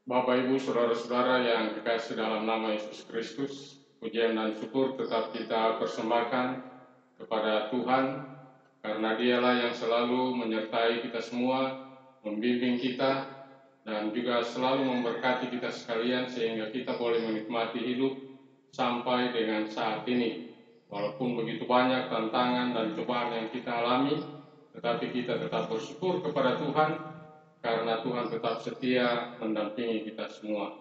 Bapak, Ibu, Saudara-saudara yang dikasih dalam nama Yesus Kristus, pujian dan syukur tetap kita persembahkan kepada Tuhan, karena Dialah yang selalu menyertai kita semua, membimbing kita, dan juga selalu memberkati kita sekalian sehingga kita boleh menikmati hidup sampai dengan saat ini. Walaupun begitu banyak tantangan dan cobaan yang kita alami, tetapi kita tetap bersyukur kepada Tuhan, karena Tuhan tetap setia mendampingi kita semua.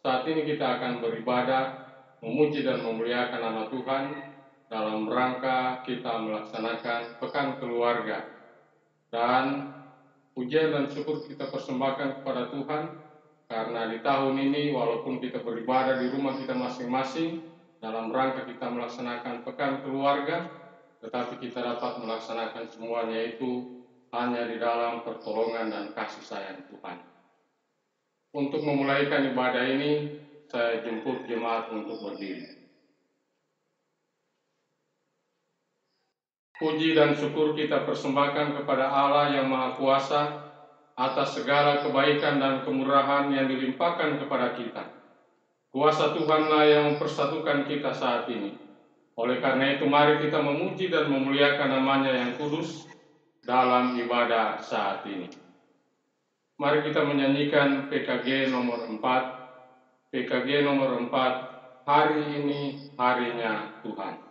Saat ini kita akan beribadah, memuji dan memuliakan nama Tuhan dalam rangka kita melaksanakan Pekan Keluarga. Dan pujian dan syukur kita persembahkan kepada Tuhan, karena di tahun ini walaupun kita beribadah di rumah kita masing-masing dalam rangka kita melaksanakan Pekan Keluarga, tetapi kita dapat melaksanakan semuanya itu hanya di dalam pertolongan dan kasih sayang Tuhan. Untuk memulaikan ibadah ini, saya jemput jemaat untuk berdiri. Puji dan syukur kita persembahkan kepada Allah yang Maha Kuasa atas segala kebaikan dan kemurahan yang dilimpahkan kepada kita. Kuasa Tuhanlah yang mempersatukan kita saat ini. Oleh karena itu, mari kita memuji dan memuliakan nama-Nya yang kudus dalam ibadah saat ini. Mari kita menyanyikan PKG nomor 4. PKG nomor 4, hari ini harinya Tuhan.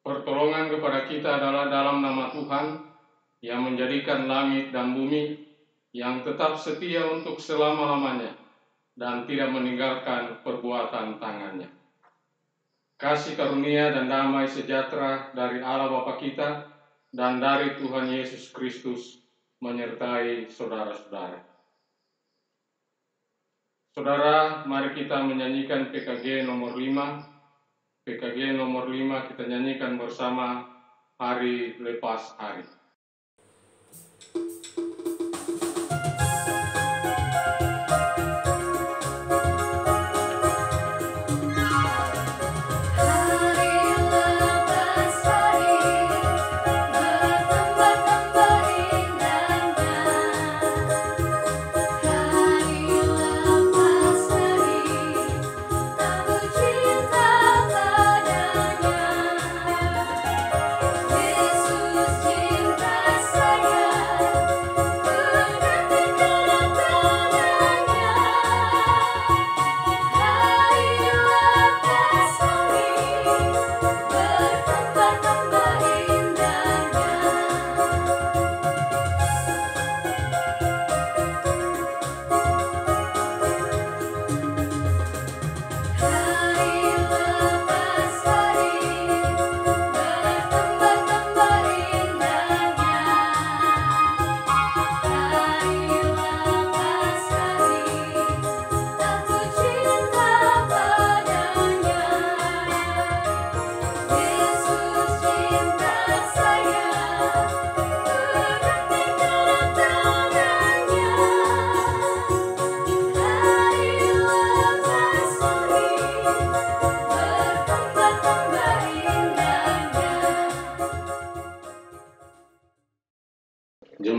Pertolongan kepada kita adalah dalam nama Tuhan yang menjadikan langit dan bumi, yang tetap setia untuk selama-lamanya dan tidak meninggalkan perbuatan tangannya. Kasih karunia dan damai sejahtera dari Allah Bapa kita dan dari Tuhan Yesus Kristus menyertai saudara-saudara. Saudara, mari kita menyanyikan PKG nomor 5. PKG nomor 5 kita nyanyikan bersama hari lepas hari. Yesus cinta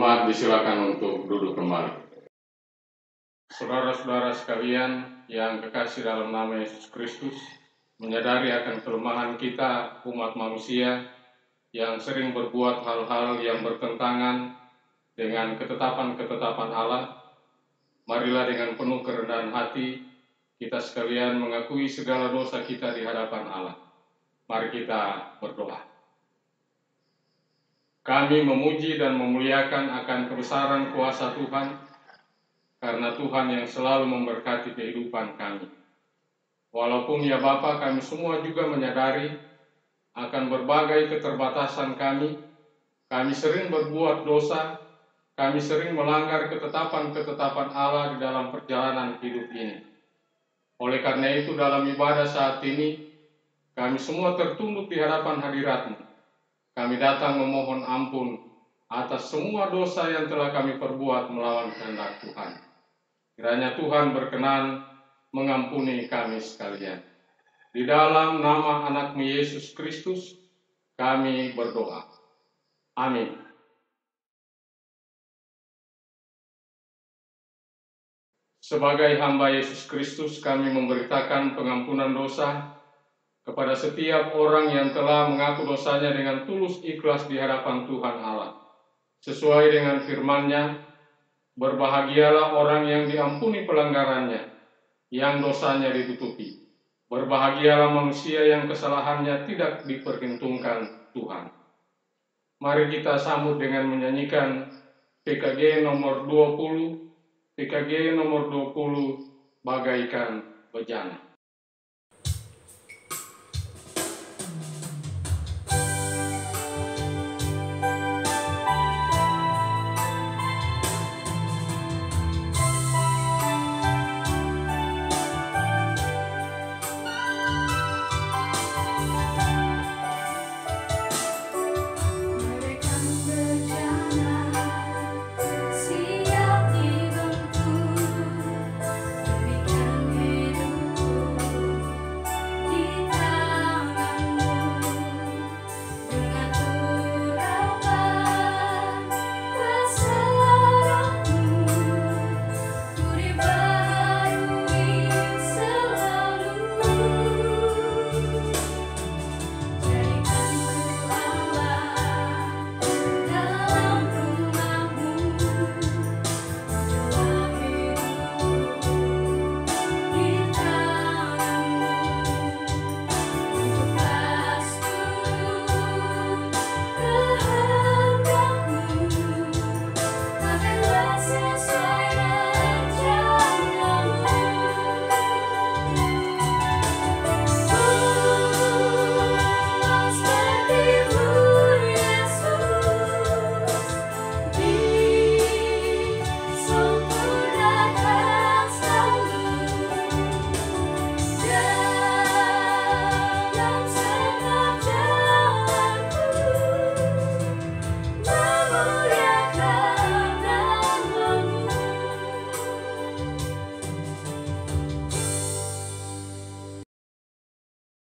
Jemaat disilakan untuk duduk kembali. Saudara-saudara sekalian yang kekasih dalam nama Yesus Kristus, menyadari akan kelemahan kita umat manusia yang sering berbuat hal-hal yang bertentangan dengan ketetapan-ketetapan Allah, marilah dengan penuh kerendahan hati kita sekalian mengakui segala dosa kita di hadapan Allah. Mari kita berdoa. Kami memuji dan memuliakan akan kebesaran kuasa Tuhan, karena Tuhan yang selalu memberkati kehidupan kami. Walaupun ya Bapa, kami semua juga menyadari akan berbagai keterbatasan kami sering berbuat dosa, kami sering melanggar ketetapan-ketetapan Allah di dalam perjalanan hidup ini. Oleh karena itu dalam ibadah saat ini, kami semua tertunduk di hadapan hadirat-Mu. Kami datang memohon ampun atas semua dosa yang telah kami perbuat melawan kehendak Tuhan. Kiranya Tuhan berkenan mengampuni kami sekalian. Di dalam nama anak-Mu Yesus Kristus, kami berdoa. Amin. Sebagai hamba Yesus Kristus, kami memberitakan pengampunan dosa kepada setiap orang yang telah mengaku dosanya dengan tulus ikhlas di hadapan Tuhan Allah. Sesuai dengan firman-Nya, berbahagialah orang yang diampuni pelanggarannya, yang dosanya ditutupi. Berbahagialah manusia yang kesalahannya tidak diperhitungkan Tuhan. Mari kita sambut dengan menyanyikan PKG nomor 20, PKG nomor 20, Bagaikan Bejana.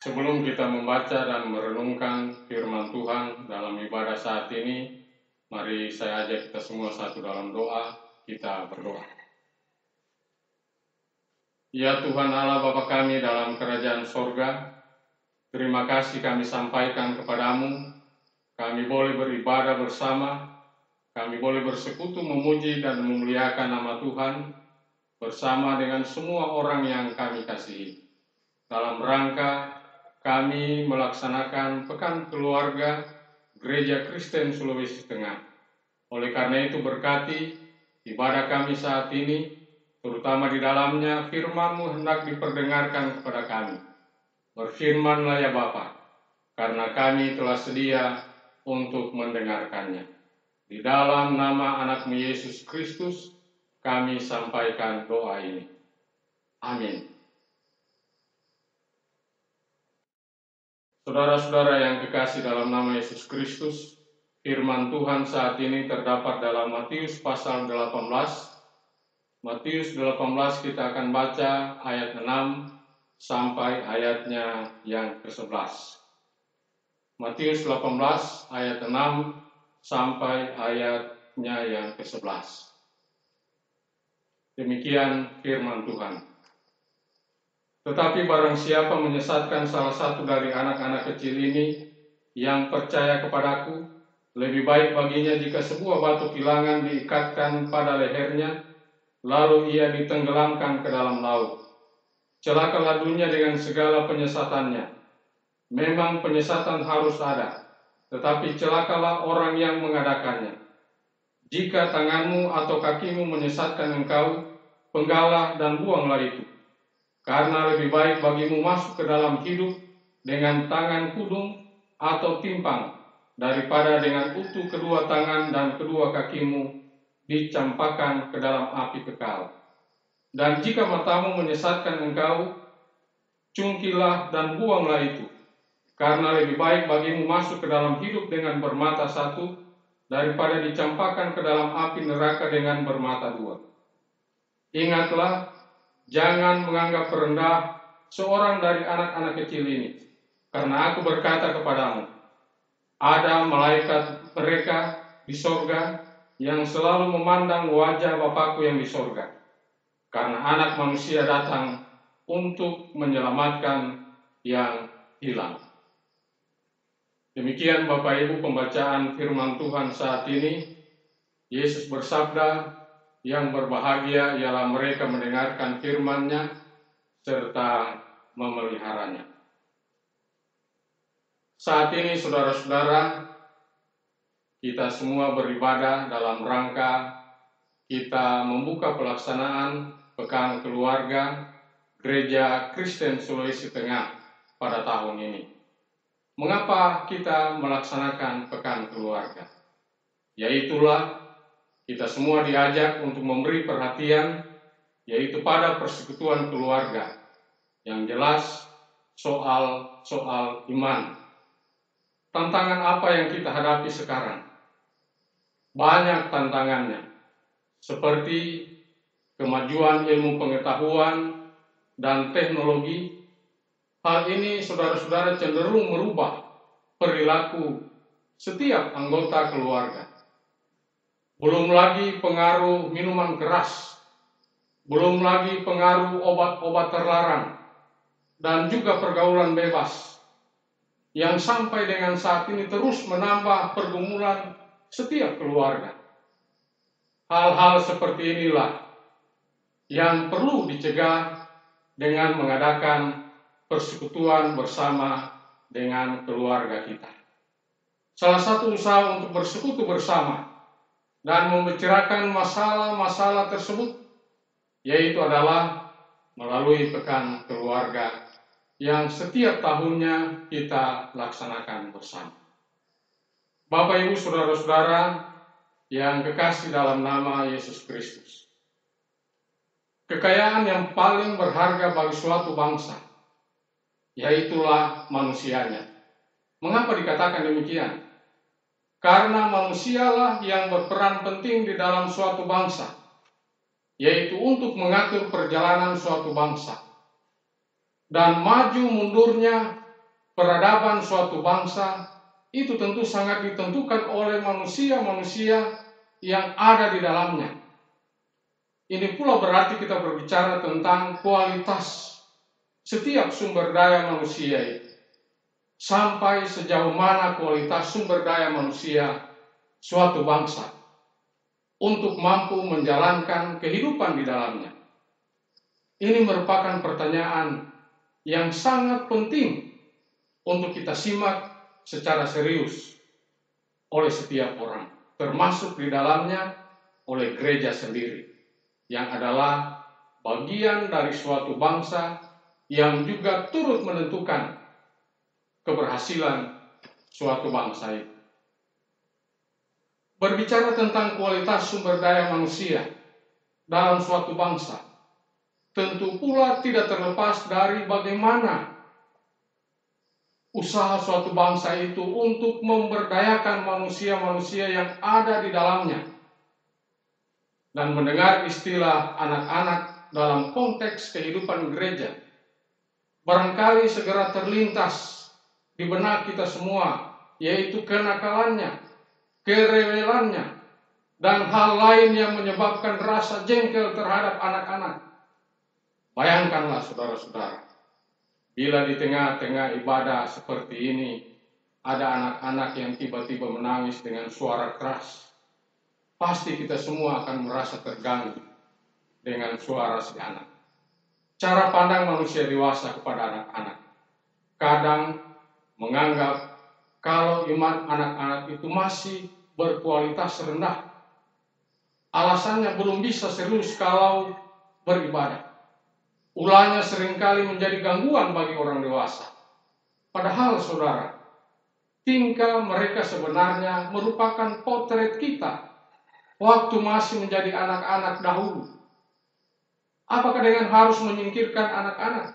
Sebelum kita membaca dan merenungkan firman Tuhan dalam ibadah saat ini, mari saya ajak kita semua satu dalam doa, kita berdoa. Ya Tuhan Allah Bapa kami dalam kerajaan sorga, terima kasih kami sampaikan kepadamu, kami boleh beribadah bersama, kami boleh bersekutu memuji dan memuliakan nama Tuhan, bersama dengan semua orang yang kami kasihi. Dalam rangka kami melaksanakan Pekan Keluarga Gereja Kristen Sulawesi Tengah. Oleh karena itu berkati ibadah kami saat ini, terutama di dalamnya firman-Mu hendak diperdengarkan kepada kami. Berfirmanlah ya Bapa, karena kami telah sedia untuk mendengarkannya. Di dalam nama anak-Mu Yesus Kristus, kami sampaikan doa ini. Amin. Saudara-saudara yang kekasih dalam nama Yesus Kristus, firman Tuhan saat ini terdapat dalam Matius pasal 18. Matius 18 kita akan baca ayat 6 sampai ayatnya yang ke-11. Matius 18 ayat 6 sampai ayatnya ayatnya yang ke-11. Demikian firman Tuhan. Tetapi barang siapa menyesatkan salah satu dari anak-anak kecil ini yang percaya kepadaku, lebih baik baginya jika sebuah batu kilangan diikatkan pada lehernya, lalu ia ditenggelamkan ke dalam laut. Celakalah dunia dengan segala penyesatannya. Memang penyesatan harus ada, tetapi celakalah orang yang mengadakannya. Jika tanganmu atau kakimu menyesatkan engkau, penggalah dan buanglah itu. Karena lebih baik bagimu masuk ke dalam hidup dengan tangan kudung atau timpang, daripada dengan utuh kedua tangan dan kedua kakimu dicampakkan ke dalam api kekal. Dan jika matamu menyesatkan engkau, cungkilah dan buanglah itu. Karena lebih baik bagimu masuk ke dalam hidup dengan bermata satu, daripada dicampakkan ke dalam api neraka dengan bermata dua. Ingatlah, jangan menganggap rendah seorang dari anak-anak kecil ini, karena aku berkata kepadamu, ada malaikat mereka di sorga yang selalu memandang wajah Bapakku yang di sorga, karena Anak Manusia datang untuk menyelamatkan yang hilang. Demikian Bapak Ibu pembacaan firman Tuhan saat ini. Yesus bersabda, yang berbahagia ialah mereka mendengarkan firman-Nya serta memeliharanya. Saat ini saudara-saudara, kita semua beribadah dalam rangka kita membuka pelaksanaan Pekan Keluarga Gereja Kristen Sulawesi Tengah pada tahun ini. Mengapa kita melaksanakan Pekan Keluarga? Yaitulah kita semua diajak untuk memberi perhatian, yaitu pada persekutuan keluarga, yang jelas soal iman. Tantangan apa yang kita hadapi sekarang? Banyak tantangannya, seperti kemajuan ilmu pengetahuan dan teknologi. Hal ini saudara-saudara cenderung merubah perilaku setiap anggota keluarga. Belum lagi pengaruh minuman keras, belum lagi pengaruh obat-obat terlarang, dan juga pergaulan bebas, yang sampai dengan saat ini terus menambah pergumulan setiap keluarga. Hal-hal seperti inilah yang perlu dicegah dengan mengadakan persekutuan bersama dengan keluarga kita. Salah satu usaha untuk bersekutu bersama dan membicarakan masalah-masalah tersebut, yaitu adalah melalui Pekan Keluarga yang setiap tahunnya kita laksanakan bersama. Bapak Ibu saudara-saudara yang kekasih dalam nama Yesus Kristus, kekayaan yang paling berharga bagi suatu bangsa, yaitulah manusianya. Mengapa dikatakan demikian? Karena manusialah yang berperan penting di dalam suatu bangsa, yaitu untuk mengatur perjalanan suatu bangsa. Dan maju mundurnya peradaban suatu bangsa itu tentu sangat ditentukan oleh manusia-manusia yang ada di dalamnya. Ini pula berarti kita berbicara tentang kualitas setiap sumber daya manusia itu. Sampai sejauh mana kualitas sumber daya manusia suatu bangsa untuk mampu menjalankan kehidupan di dalamnya. Ini merupakan pertanyaan yang sangat penting untuk kita simak secara serius oleh setiap orang, termasuk di dalamnya oleh gereja sendiri, yang adalah bagian dari suatu bangsa yang juga turut menentukan keberhasilan suatu bangsa itu. Berbicara tentang kualitas sumber daya manusia dalam suatu bangsa, tentu pula tidak terlepas dari bagaimana usaha suatu bangsa itu untuk memberdayakan manusia-manusia yang ada di dalamnya. Dan mendengar istilah anak-anak dalam konteks kehidupan gereja, barangkali segera terlintas di benak kita semua, yaitu kenakalannya, kerewelannya, dan hal lain yang menyebabkan rasa jengkel terhadap anak-anak. Bayangkanlah saudara-saudara, bila di tengah-tengah ibadah seperti ini, ada anak-anak yang tiba-tiba menangis dengan suara keras. Pasti kita semua akan merasa terganggu dengan suara si anak. Cara pandang manusia dewasa kepada anak-anak kadang menganggap kalau iman anak-anak itu masih berkualitas rendah. Alasannya belum bisa serius kalau beribadah. Ulahnya seringkali menjadi gangguan bagi orang dewasa. Padahal saudara, tingkah mereka sebenarnya merupakan potret kita waktu masih menjadi anak-anak dahulu. Apakah dengan harus menyingkirkan anak-anak?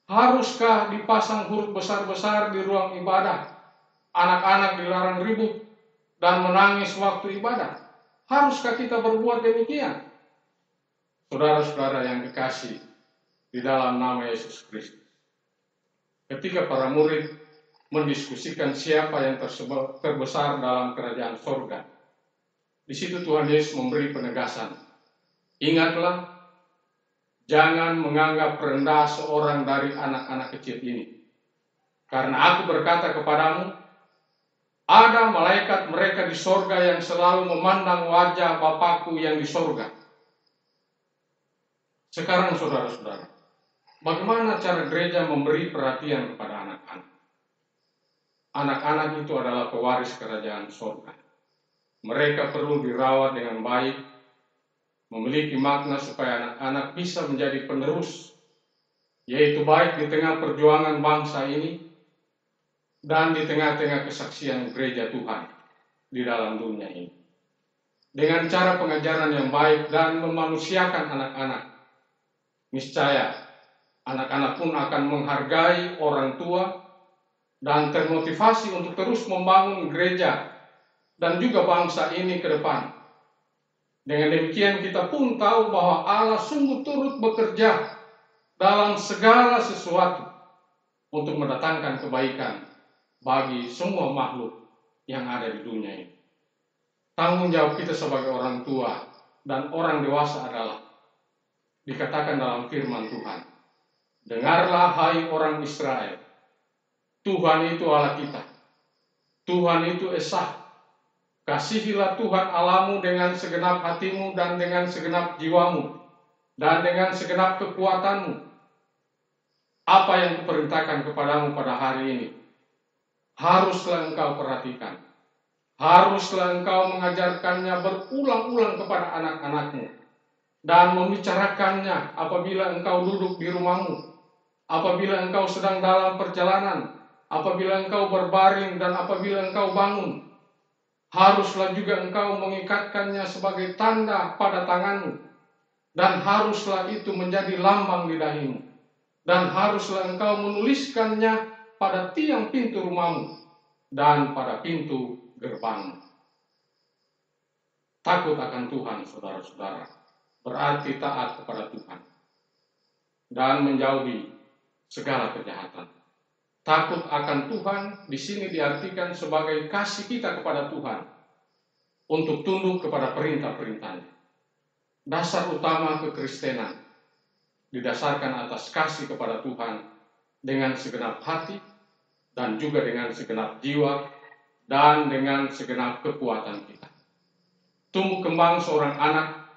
Haruskah dipasang huruf besar-besar di ruang ibadah? Anak-anak dilarang ribut dan menangis waktu ibadah. Haruskah kita berbuat demikian? Saudara-saudara yang dikasihi di dalam nama Yesus Kristus, ketika para murid mendiskusikan siapa yang terbesar dalam kerajaan sorga, di situ Tuhan Yesus memberi penegasan. Ingatlah, jangan menganggap rendah seorang dari anak-anak kecil ini. Karena aku berkata kepadamu, ada malaikat mereka di sorga yang selalu memandang wajah Bapakku yang di sorga. Sekarang saudara-saudara, bagaimana cara gereja memberi perhatian kepada anak-anak? Anak-anak itu adalah pewaris kerajaan sorga. Mereka perlu dirawat dengan baik, memiliki makna supaya anak-anak bisa menjadi penerus, yaitu baik di tengah perjuangan bangsa ini dan di tengah-tengah kesaksian gereja Tuhan di dalam dunia ini. Dengan cara pengajaran yang baik dan memanusiakan anak-anak, niscaya anak-anak pun akan menghargai orang tua dan termotivasi untuk terus membangun gereja dan juga bangsa ini ke depan. Dengan demikian kita pun tahu bahwa Allah sungguh turut bekerja dalam segala sesuatu untuk mendatangkan kebaikan bagi semua makhluk yang ada di dunia ini. Tanggung jawab kita sebagai orang tua dan orang dewasa adalah dikatakan dalam firman Tuhan, dengarlah hai orang Israel, Tuhan itu Allah kita, Tuhan itu Esa. Kasihilah Tuhan Allahmu dengan segenap hatimu dan dengan segenap jiwamu dan dengan segenap kekuatanmu. Apa yang kuperintahkan kepadamu pada hari ini, haruslah engkau perhatikan. Haruslah engkau mengajarkannya berulang-ulang kepada anak-anakmu dan membicarakannya apabila engkau duduk di rumahmu, apabila engkau sedang dalam perjalanan, apabila engkau berbaring dan apabila engkau bangun. Haruslah juga engkau mengikatkannya sebagai tanda pada tanganmu, dan haruslah itu menjadi lambang di dahimu, dan haruslah engkau menuliskannya pada tiang pintu rumahmu dan pada pintu gerbangmu. Takut akan Tuhan, saudara-saudara, berarti taat kepada Tuhan dan menjauhi segala kejahatan. Takut akan Tuhan di sini diartikan sebagai kasih kita kepada Tuhan untuk tunduk kepada perintah-perintahnya. Dasar utama kekristenan didasarkan atas kasih kepada Tuhan dengan segenap hati dan juga dengan segenap jiwa dan dengan segenap kekuatan kita. Tumbuh kembang seorang anak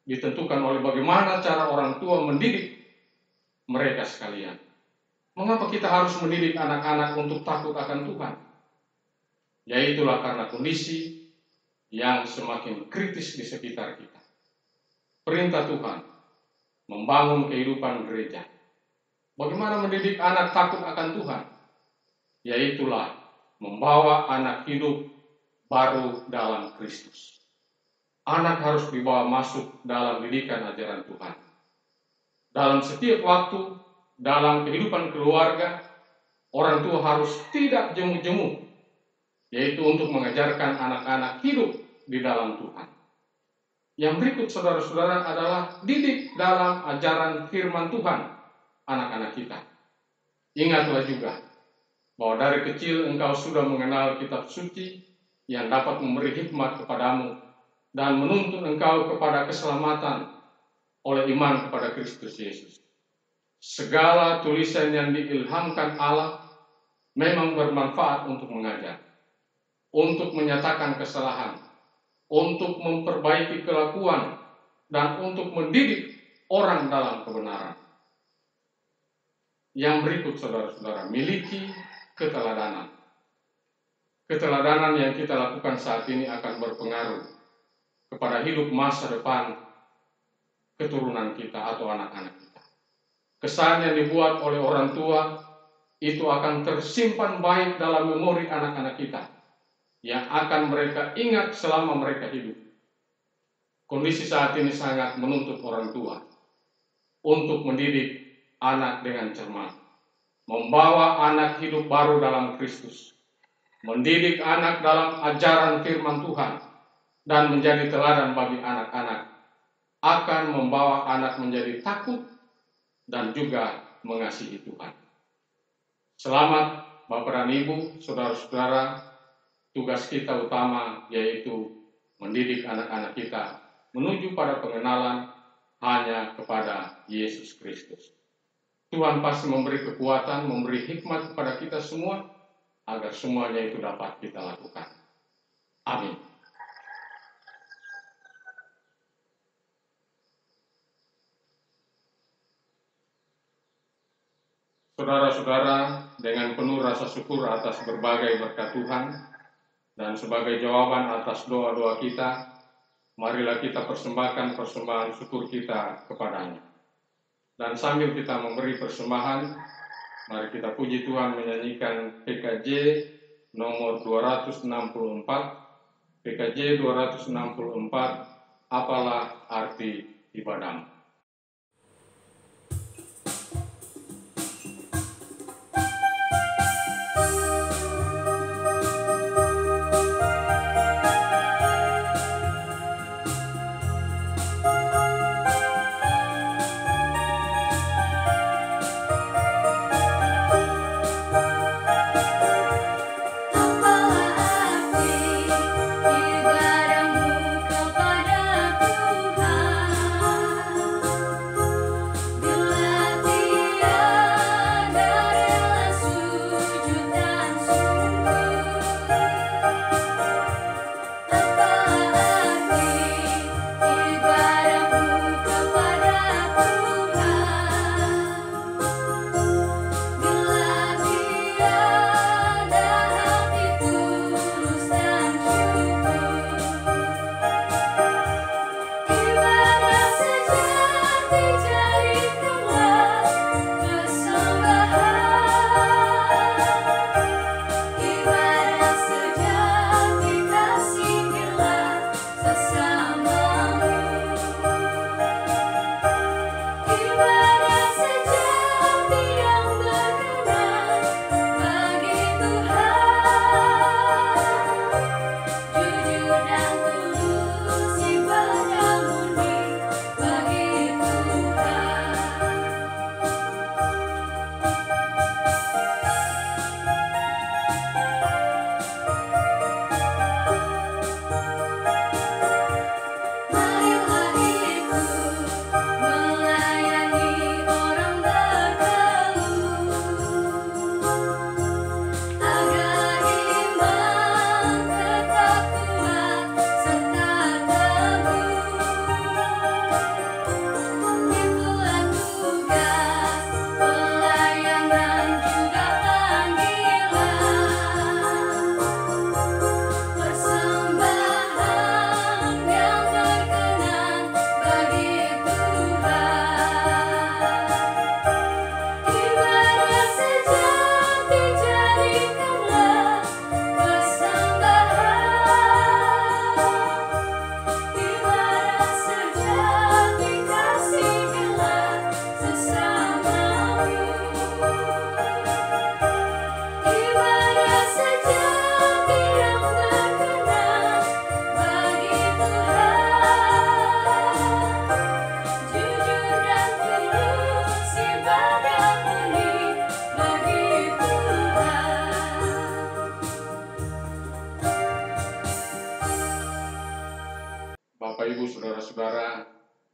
ditentukan oleh bagaimana cara orang tua mendidik mereka sekalian. Mengapa kita harus mendidik anak-anak untuk takut akan Tuhan? Yaitulah karena kondisi yang semakin kritis di sekitar kita. Perintah Tuhan membangun kehidupan gereja. Bagaimana mendidik anak takut akan Tuhan? Yaitulah membawa anak hidup baru dalam Kristus. Anak harus dibawa masuk dalam didikan ajaran Tuhan. Dalam setiap waktu, dalam kehidupan keluarga, orang tua harus tidak jemu-jemu, yaitu untuk mengajarkan anak-anak hidup di dalam Tuhan. Yang berikut saudara-saudara adalah didik dalam ajaran firman Tuhan anak-anak kita. Ingatlah juga bahwa dari kecil engkau sudah mengenal kitab suci yang dapat memberi hikmat kepadamu dan menuntun engkau kepada keselamatan oleh iman kepada Kristus Yesus. Segala tulisan yang diilhamkan Allah memang bermanfaat untuk mengajar, untuk menyatakan kesalahan, untuk memperbaiki kelakuan, dan untuk mendidik orang dalam kebenaran. Yang berikut, saudara-saudara, miliki keteladanan. Keteladanan yang kita lakukan saat ini akan berpengaruh kepada hidup masa depan keturunan kita atau anak-anak kita. Kesan yang dibuat oleh orang tua itu akan tersimpan baik dalam memori anak-anak kita, yang akan mereka ingat selama mereka hidup. Kondisi saat ini sangat menuntut orang tua untuk mendidik anak dengan cermat, membawa anak hidup baru dalam Kristus, mendidik anak dalam ajaran firman Tuhan, dan menjadi teladan bagi anak-anak, akan membawa anak menjadi takut dan juga mengasihi Tuhan. Selamat Bapak dan Ibu, saudara-saudara, tugas kita utama yaitu mendidik anak-anak kita menuju pada pengenalan hanya kepada Yesus Kristus. Tuhan pasti memberi kekuatan, memberi hikmat kepada kita semua, agar semuanya itu dapat kita lakukan. Amin. Saudara-saudara, dengan penuh rasa syukur atas berbagai berkat Tuhan, dan sebagai jawaban atas doa-doa kita, marilah kita persembahkan persembahan syukur kita kepadanya. Dan sambil kita memberi persembahan, mari kita puji Tuhan menyanyikan PKJ nomor 264, PKJ 264, apalah arti ibadahmu. Ibadahmu kepada Tuhan.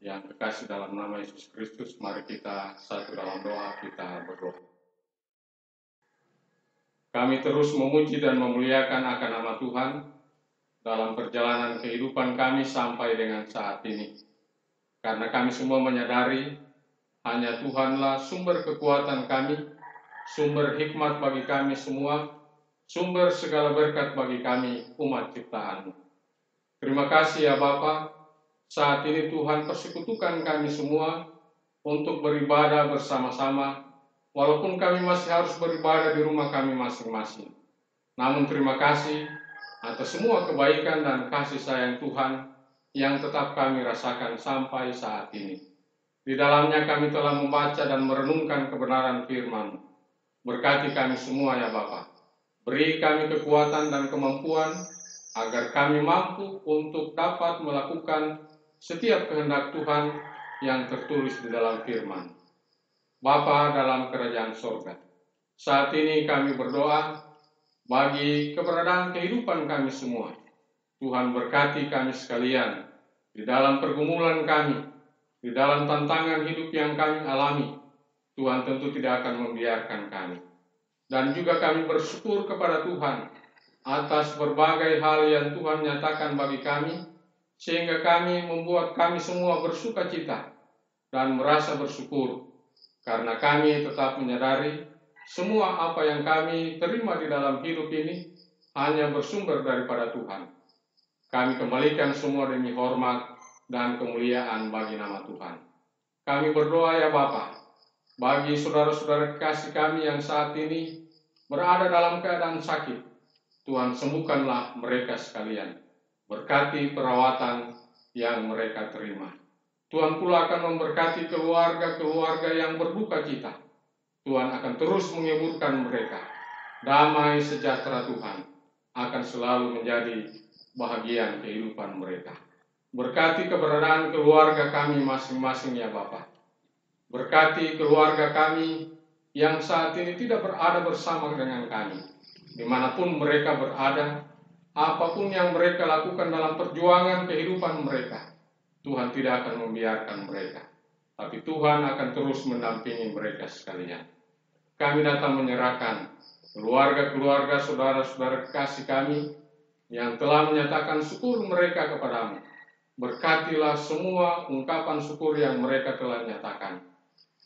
Yang kekasih dalam nama Yesus Kristus, mari kita satu dalam doa, kita berdoa. Kami terus memuji dan memuliakan akan nama Tuhan dalam perjalanan kehidupan kami sampai dengan saat ini. Karena kami semua menyadari hanya Tuhanlah sumber kekuatan kami, sumber hikmat bagi kami semua, sumber segala berkat bagi kami umat ciptaan. Terima kasih ya Bapa, saat ini Tuhan persekutukan kami semua untuk beribadah bersama-sama, walaupun kami masih harus beribadah di rumah kami masing-masing. Namun terima kasih atas semua kebaikan dan kasih sayang Tuhan yang tetap kami rasakan sampai saat ini. Di dalamnya kami telah membaca dan merenungkan kebenaran firman. Berkati kami semua ya Bapa. Beri kami kekuatan dan kemampuan agar kami mampu untuk dapat melakukan setiap kehendak Tuhan yang tertulis di dalam firman. Bapa dalam kerajaan sorga, saat ini kami berdoa bagi keberadaan kehidupan kami semua. Tuhan berkati kami sekalian di dalam pergumulan kami, di dalam tantangan hidup yang kami alami. Tuhan tentu tidak akan membiarkan kami. Dan juga kami bersyukur kepada Tuhan atas berbagai hal yang Tuhan nyatakan bagi kami, sehingga kami membuat kami semua bersuka cita dan merasa bersyukur, karena kami tetap menyadari semua apa yang kami terima di dalam hidup ini hanya bersumber daripada Tuhan. Kami kembalikan semua demi hormat dan kemuliaan bagi nama Tuhan. Kami berdoa ya Bapa, bagi saudara-saudara kekasih kami yang saat ini berada dalam keadaan sakit, Tuhan sembuhkanlah mereka sekalian. Berkati perawatan yang mereka terima. Tuhan pula akan memberkati keluarga-keluarga yang berduka cita. Tuhan akan terus menghibur mereka. Damai sejahtera Tuhan akan selalu menjadi bahagian kehidupan mereka. Berkati keberadaan keluarga kami masing-masing ya Bapa. Berkati keluarga kami yang saat ini tidak berada bersama dengan kami. Dimanapun mereka berada, apapun yang mereka lakukan dalam perjuangan kehidupan mereka, Tuhan tidak akan membiarkan mereka. Tapi Tuhan akan terus mendampingi mereka sekalian. Kami datang menyerahkan keluarga-keluarga saudara-saudara kekasih kami yang telah menyatakan syukur mereka kepadamu. Berkatilah semua ungkapan syukur yang mereka telah nyatakan.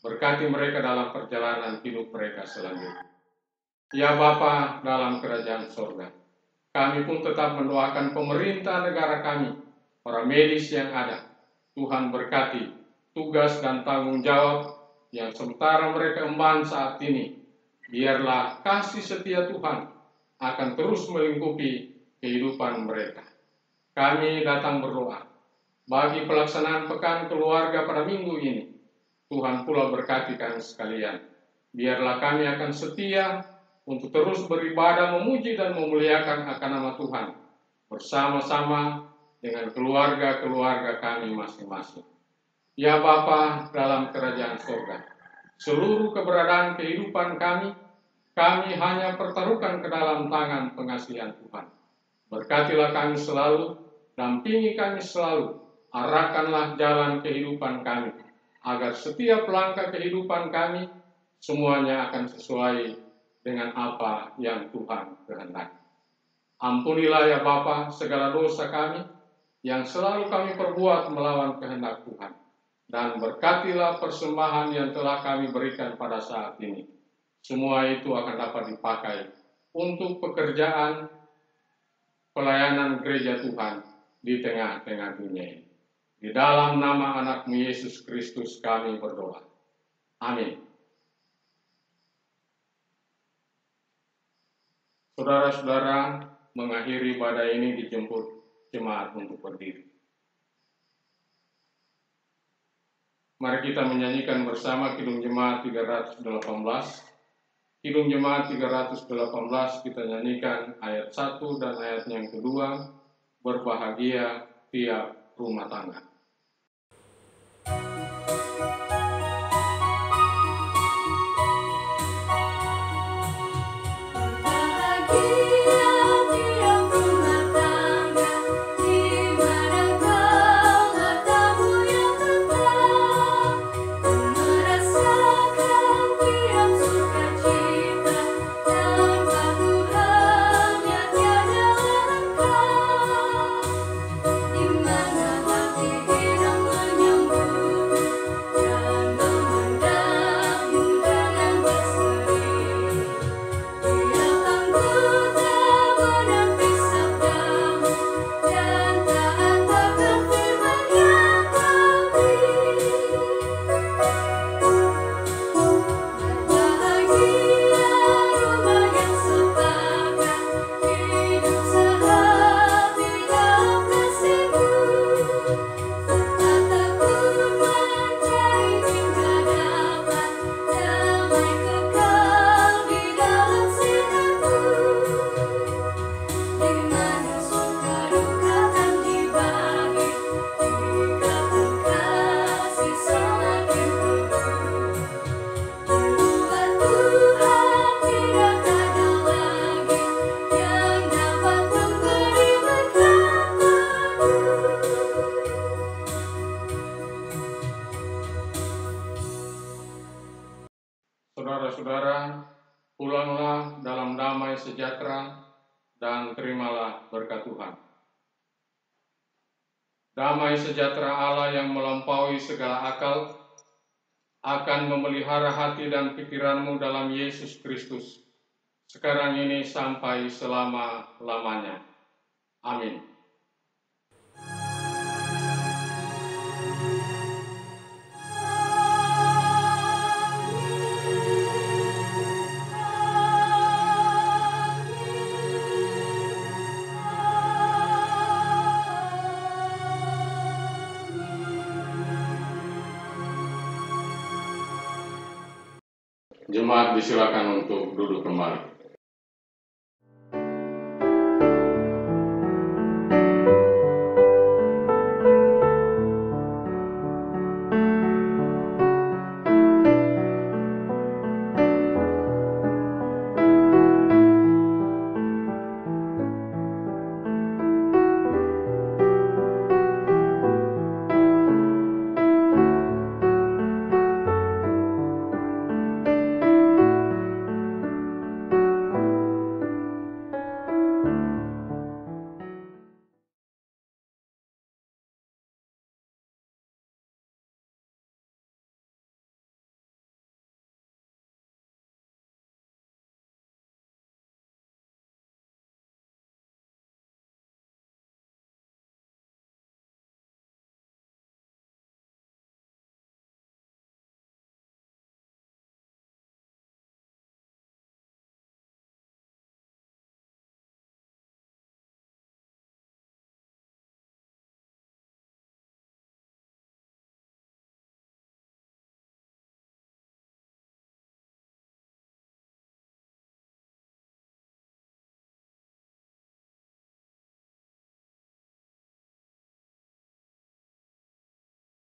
Berkati mereka dalam perjalanan hidup mereka selanjutnya. Ya Bapa dalam kerajaan sorga, kami pun tetap mendoakan pemerintah negara kami, para medis yang ada. Tuhan berkati tugas dan tanggung jawab yang sementara mereka emban saat ini. Biarlah kasih setia Tuhan akan terus melingkupi kehidupan mereka. Kami datang berdoa bagi pelaksanaan pekan keluarga pada minggu ini. Tuhan pula berkati kami sekalian. Biarlah kami akan setia untuk terus beribadah, memuji dan memuliakan akan nama Tuhan bersama-sama dengan keluarga-keluarga kami masing-masing. Ya Bapa dalam kerajaan surga, seluruh keberadaan kehidupan kami hanya pertaruhkan ke dalam tangan pengasihan Tuhan. Berkatilah kami selalu, dampingi kami selalu, arahkanlah jalan kehidupan kami, agar setiap langkah kehidupan kami semuanya akan sesuai dengan apa yang Tuhan kehendaki. Ampunilah ya Bapa segala dosa kami yang selalu kami perbuat melawan kehendak Tuhan. Dan berkatilah persembahan yang telah kami berikan pada saat ini. Semua itu akan dapat dipakai untuk pekerjaan pelayanan gereja Tuhan di tengah-tengah dunia ini. Di dalam nama anak-Mu Yesus Kristus kami berdoa. Amin. Saudara-saudara, mengakhiri ibadah ini dijemput jemaat untuk berdiri. Mari kita menyanyikan bersama Kidung Jemaat 318. Kidung Jemaat 318 kita nyanyikan ayat 1 dan ayat yang kedua, berbahagia tiap rumah tangga. Di mana kau matamu yang saudara, pulanglah dalam damai sejahtera dan terimalah berkat Tuhan. Damai sejahtera Allah yang melampaui segala akal akan memelihara hati dan pikiranmu dalam Yesus Kristus, sekarang ini sampai selama-lamanya. Amin. Jemaat disilakan untuk duduk kembali.